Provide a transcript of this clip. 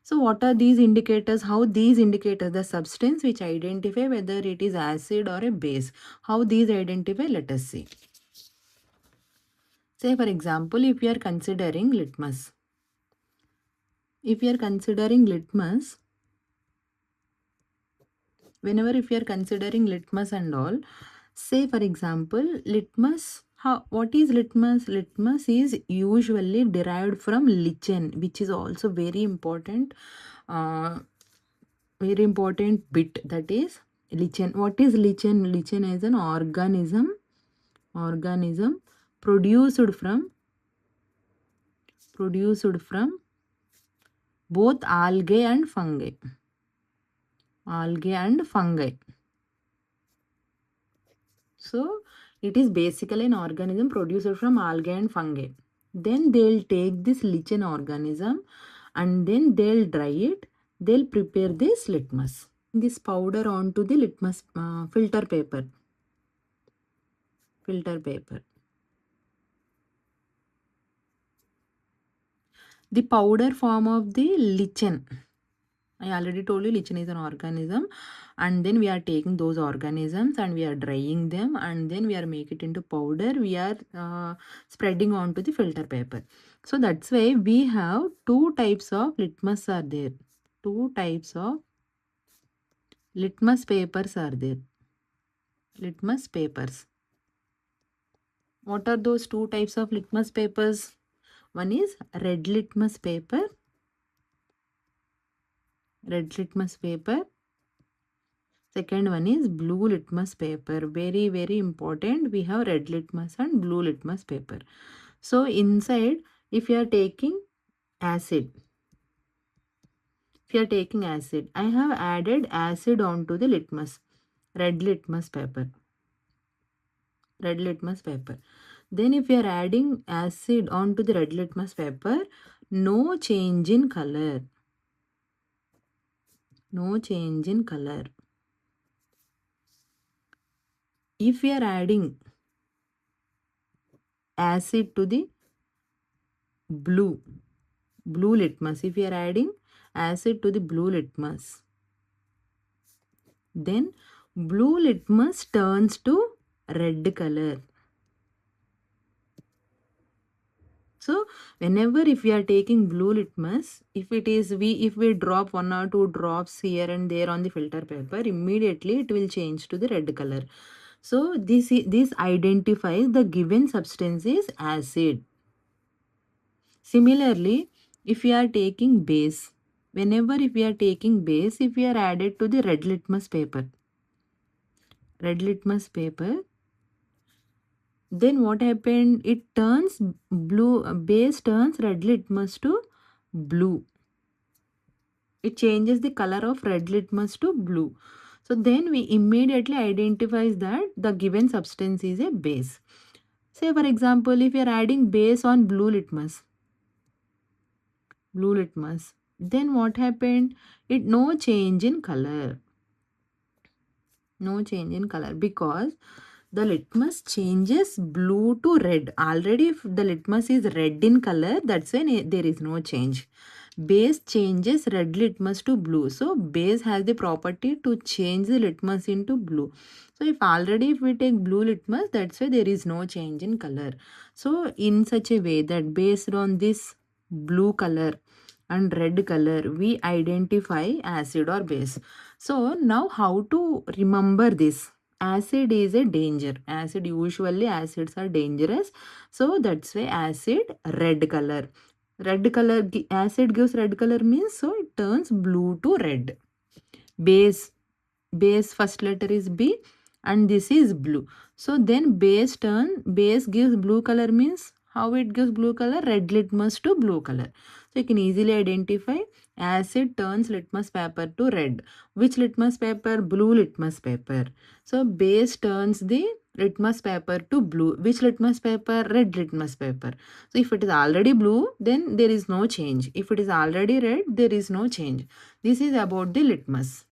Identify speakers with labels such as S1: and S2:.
S1: So what are these indicators? How these indicators, the substance which identify whether it is acid or a base, how these identify, let us see. Say for example, if we are considering litmus. If we are considering litmus, whenever if you are considering litmus and all, say for example, litmus, what is litmus? Litmus is usually derived from lichen, which is also very important bit, that is lichen. What is lichen? Lichen is an organism produced from both algae and fungi. So it is basically an organism produced from algae and fungi. Then they'll take this lichen organism and then they'll dry it. They'll prepare this litmus. This powder onto the litmus filter paper. The powder form of the lichen. I already told you lichen is an organism, and then we are taking those organisms and we are drying them, and then we are make it into powder. We are spreading onto the filter paper. So that's why we have two types of litmus are there. Two types of litmus papers are there. Litmus papers. What are those two types of litmus papers? One is red litmus paper. Second one is blue litmus paper. Very, very important. We have red litmus and blue litmus paper. So inside, if you are taking acid, I have added acid onto the litmus, red litmus paper. Then if you are adding acid onto the red litmus paper, no change in color. If we are adding acid to the blue litmus, if we are adding acid to the blue litmus, then blue litmus turns to red color. So whenever if we are taking blue litmus, if we drop 1 or 2 drops here and there on the filter paper, immediately it will change to the red color. So this identifies the given substance is acid. Similarly, if we are taking base, if we are added to the red litmus paper, then what happened? It turns blue, base turns red litmus to blue. It changes the color of red litmus to blue. So then we immediately identifies that the given substance is a base. Say for example, if you are adding base on blue litmus, then what happened? It no change in color. Because the litmus changes blue to red. Already if the litmus is red in color, that's when there is no change. Base changes red litmus to blue. So base has the property to change the litmus into blue. So if we take blue litmus, that's why there is no change in color. So in such a way that based on this blue color and red color, we identify acid or base. So now how to remember this? Acid is a danger. Usually acids are dangerous. So that's why acid red color. Acid gives red color means, so it turns blue to red. Base first letter is B and this is blue. So then base gives blue color means, how it gives blue color? Red litmus to blue color. So you can easily identify acid turns litmus paper to red. Which litmus paper? Blue litmus paper. So base turns the litmus paper to blue. Which litmus paper? Red litmus paper. So if it is already blue, then there is no change. If it is already red, there is no change. This is about the litmus.